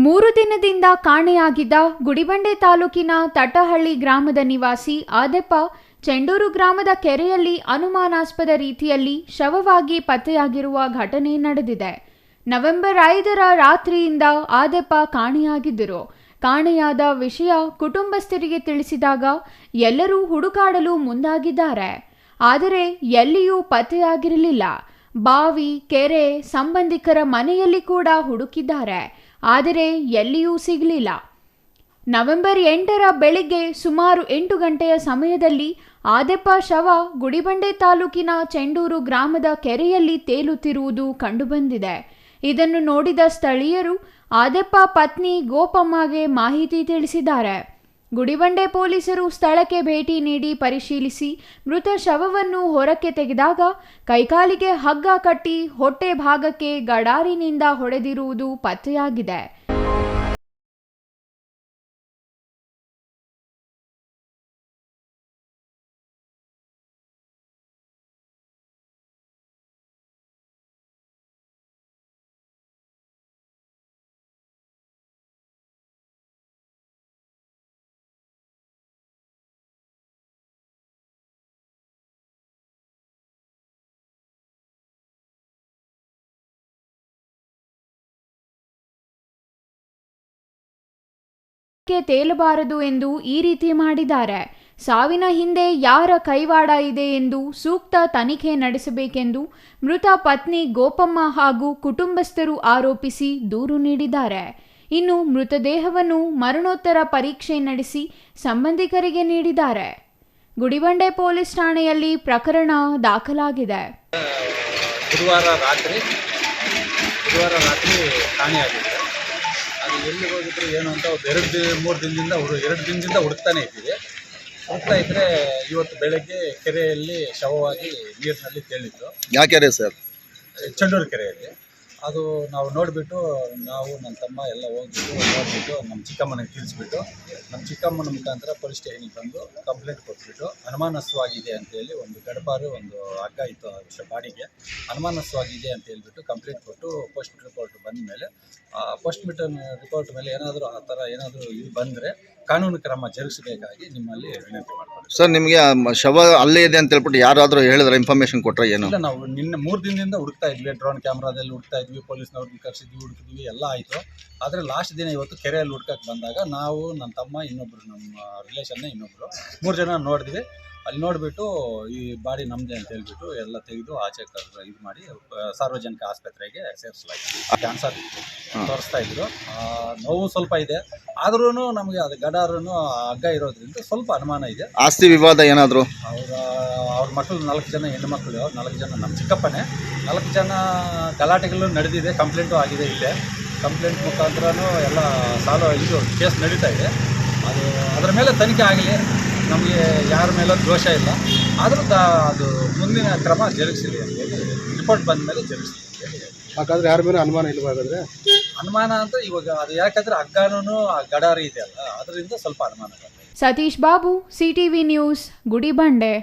3 ದಿನದಿಂದ ಕಾಣೆಯಾಗಿದ್ದ ಗುಡಿಬಂಡೆ ತಾಲೂಕಿನ ತಟ್ಟಹಳ್ಳಿ ಗ್ರಾಮದ ನಿವಾಸಿ ಆದೆಪ್ಪ ಚೆಂಡೂರು ಗ್ರಾಮದ ಕೆರೆಯಲ್ಲಿ ಅನುಮಾನಾಸ್ಪದ ರೀತಿಯಲ್ಲಿ ಶವವಾಗಿ ಪತ್ತೆಯಾಗಿರುವ ಘಟನೆ ನಡೆದಿದೆ. ನವೆಂಬರ್ 5ರ ರಾತ್ರಿಯಿಂದ ಆದೆಪ್ಪ ಕಾಣೆಯಾಗಿದ್ದರು. ಕಾಣೆಯಾದ ವಿಷಯ ಕುಟುಂಬಸ್ಥರಿಗೆ ತಿಳಿಸಿದಾಗ ಎಲ್ಲರೂ ಹುಡುಕಾಡಲು ಮುಂದಾಗಿದ್ದಾರೆ. ಆದರೆ ಎಲ್ಲಿಯೂ ಪತ್ತೆಯಾಗಿರಲಿಲ್ಲ. ಬಾವಿ, ಕೆರೆ, ಸಂಬಂಧಿಕರ ಮನೆಯಲ್ಲಿ ಕೂಡ ಹುಡುಕಿದ್ದಾರೆ. ಆದರೆ ಎಲ್ಲಿಯೂ ಸಿಗಲಿಲ್ಲ. ನವೆಂಬರ್ 8ರ ಬೆಳಿಗ್ಗೆ ಸುಮಾರು 8 ಗಂಟೆಯ ಸಮಯದಲ್ಲಿ ಆದೆಪ್ಪ ಶವ ಗುಡಿಬಂಡೆ ತಾಲೂಕಿನ ಚೆಂಡೂರು ಗ್ರಾಮದ ಕೆರೆಯಲ್ಲಿ ತೇಲುತ್ತಿರುವುದು ಕಂಡುಬಂದಿದೆ. ಇದನ್ನು ನೋಡಿದ ಸ್ಥಳೀಯರು ಆದೆಪ್ಪ ಪತ್ನಿ ಗೋಪಮ್ಮಗೆ ಮಾಹಿತಿ ತಿಳಿಸಿದ್ದಾರೆ. ಗುಡಿಬಂಡೆ ಪೊಲೀಸರು ಸ್ಥಳಕ್ಕೆ ಭೇಟಿ ನೀಡಿ ಪರಿಶೀಲಿಸಿ ಮೃತ ಶವವನ್ನು ಹೊರಕ್ಕೆ ತೆಗೆದಾಗ ಕೈಕಾಲಿಗೆ ಹಗ್ಗ ಕಟ್ಟಿ ಹೊಟ್ಟೆ ಭಾಗಕ್ಕೆ ಗಡಾರಿನಿಂದ ಹೊಡೆದಿರುವುದು ಪತ್ತೆಯಾಗಿದೆ. ತೇಲಬಾರದು ಎಂದು ಈ ರೀತಿ ಮಾಡಿದ್ದಾರೆ. ಸಾವಿನ ಹಿಂದೆ ಯಾರ ಕೈವಾಡ ಇದೆ ಎಂದು ಸೂಕ್ತ ತನಿಖೆ ನಡೆಸಬೇಕೆಂದು ಮೃತ ಪತ್ನಿ ಗೋಪಮ್ಮ ಹಾಗೂ ಕುಟುಂಬಸ್ಥರು ಆರೋಪಿಸಿ ದೂರು ನೀಡಿದ್ದಾರೆ. ಇನ್ನು ಮೃತದೇಹವನ್ನು ಮರಣೋತ್ತರ ಪರೀಕ್ಷೆ ನಡೆಸಿ ಸಂಬಂಧಿಕರಿಗೆ ನೀಡಿದ್ದಾರೆ. ಗುಡಿಬಂಡೆ ಪೊಲೀಸ್ ಠಾಣೆಯಲ್ಲಿ ಪ್ರಕರಣ ದಾಖಲಾಗಿದೆ. ಗುರುವಾರ ರಾತ್ರಿ ಕಾಣೆಯಾಗಿದೆ. ಅದು ಎಲ್ಲಿ ಹೋಗಿದ್ರು ಏನು ಅಂತ 2-3 ದಿನದಿಂದ ಹುಡುಕ್ತಾನೆ ಇದ್ದೀವಿ. ಹುಡುಕ್ತಾ ಇದ್ದರೆ ಇವತ್ತು ಬೆಳಗ್ಗೆ ಕೆರೆಯಲ್ಲಿ ಶವವಾಗಿ ನೀರಿನಲ್ಲಿ ತೇಲಿತ್ತು. ಯಾವ ಕೆರೆ ಸರ್? ಚೆಂಡೂರು ಕೆರೆಯಲ್ಲಿ. ಅದು ನಾವು ನೋಡಿಬಿಟ್ಟು ನನ್ನ ತಮ್ಮ ಎಲ್ಲ ನೋಡಿಬಿಟ್ಟು ನಮ್ಮ ಚಿಕ್ಕಮ್ಮನಿಗೆ ತಿಳಿಸ್ಬಿಟ್ಟು ನಮ್ಮ ಚಿಕ್ಕಮ್ಮನ ಮುಖಾಂತರ ಪೊಲೀಸ್ ಸ್ಟೇಷನ್ಗೆ ಬಂದು ಕಂಪ್ಲೇಂಟ್ ಕೊಟ್ಬಿಟ್ಟು ಅನುಮಾನಾಸ್ಪದವಾಗಿದೆ ಅಂತೇಳಿ ಒಂದು ಗಡಪಾರು ಒಂದು ಹಗ್ಗ ಇತ್ತು ಬಾಡಿಗೆ, ಅನುಮಾನಾಸ್ಪದವಾಗಿದೆ ಅಂತ ಹೇಳ್ಬಿಟ್ಟು ಕಂಪ್ಲೇಂಟ್ ಕೊಟ್ಟು ಪೋಸ್ಟ್ ರಿಪೋರ್ಟ್ ಬಂದ ಮೇಲೆ ಪೋಸ್ಟ್ ರಿಪೋರ್ಟ್ ಮೇಲೆ ಏನಾದರೂ ಆ ಥರ ಏನಾದರೂ ಇದು ಬಂದರೆ ಕಾನೂನು ಕ್ರಮ ಜರುಗಿಸಬೇಕಾಗಿ ನಿಮ್ಮಲ್ಲಿ ವಿನಂತಿ ಮಾಡ್ತೀವಿ. ಸರ್, ನಿಮಗೆ ಶವ ಅಲ್ಲೇ ಇದೆ ಅಂತ ಹೇಳ್ಬಿಟ್ಟು ಯಾರಾದರೂ ಹೇಳಿದ್ರೆ ಇನ್ಫಾರ್ಮೇಷನ್ ಕೊಟ್ಟರೆ ಏನು? ಇಲ್ಲ, ನಾವು ನಿನ್ನೆ 3 ದಿನದಿಂದ ಹುಡುಕ್ತಾ ಇದ್ವಿ. ಡ್ರೋನ್ ಕ್ಯಾಮ್ರಾದಲ್ಲಿ ಹುಡುಕ್ತಾ ಇದ್ವಿ, ಪೊಲೀಸ್ನವ್ರನ್ನ ಕರೆಸಿದ್ವಿ, ಹುಡುಕಿದ್ವಿ, ಎಲ್ಲ ಆಯಿತು. ಆದರೆ ಲಾಸ್ಟ್ ದಿನ ಇವತ್ತು ಕೆರೆಯಲ್ಲಿ ಹುಡ್ಕಕ್ಕೆ ಬಂದಾಗ ನಾವು, ನನ್ನ ತಮ್ಮ, ಇನ್ನೊಬ್ಬರು ನಮ್ಮ ರಿಲೇಷನ್ನ ಇನ್ನೊಬ್ಬರು 3 ಜನ ನೋಡಿದ್ವಿ. ಅಲ್ಲಿ ನೋಡಿಬಿಟ್ಟು ಈ ಬಾಡಿ ನಮ್ಮದೇ ಅಂತ ಹೇಳ್ಬಿಟ್ಟು ಎಲ್ಲ ತೆಗೆದು ಆಚೆ ಇದು ಮಾಡಿ ಸಾರ್ವಜನಿಕ ಆಸ್ಪತ್ರೆಗೆ ಸೇರಿಸಲಾಗಿದೆ. ಕ್ಯಾನ್ಸರ್ ಇತ್ತು, ತೋರಿಸ್ತಾ ಇದ್ರು. ನೋವು ಸ್ವಲ್ಪ ಇದೆ, ಆದ್ರೂ ನಮಗೆ ಅದು ಗಡಾರನು ಹಗ್ಗ ಇರೋದ್ರಿಂದ ಸ್ವಲ್ಪ ಅನುಮಾನ ಇದೆ. ಆಸ್ತಿ ವಿವಾದ ಏನಾದರೂ? ಅವ್ರ ಮಕ್ಕಳು 4 ಜನ ಹೆಣ್ಣು ಮಕ್ಕಳು, 4 ಜನ ನಮ್ಮ ಚಿಕ್ಕಪ್ಪನೇ. 4 ಜನ ಗಲಾಟೆಗಳು ನಡೆದಿದೆ, ಕಂಪ್ಲೇಂಟು ಆಗಿದೆ. ಇಲ್ಲೇ ಕಂಪ್ಲೇಂಟ್ ಮುಖಾಂತರನೂ ಎಲ್ಲ ಇದು ಕೇಸ್ ನಡೀತಾ ಇದೆ. ಅದರ ಮೇಲೆ ತನಿಖೆ ಆಗಲಿ, ನಮಗೆ ಯಾರ ಮೇಲೂ ದೋಷ ಇಲ್ಲ. ಆದರೂ ಅದು ಮುಂದಿನ ಕ್ರಮ ಜರುಗಿಸಲಿ ಅಂತೇಳಿ ರಿಪೋರ್ಟ್ ಬಂದ ಮೇಲೆ ಜರುಗಿಸಲಿ. ಹಾಗಾದ್ರೆ ಯಾರ ಮೇಲೆ ಅನುಮಾನ ಇಲ್ವಾ? ಹಾಗಾದ್ರೆ ಅನುಮಾನ ಅಂತ ಇವಾಗ ಅದು ಯಾಕಂದ್ರೆ ಹಗ್ಗನೂ ಗಡಾರಿ ಇದೆ ಅಲ್ಲ, ಅದರಿಂದ ಸ್ವಲ್ಪ ಅನುಮಾನ. Satish Babu, CTV news, Gudibande.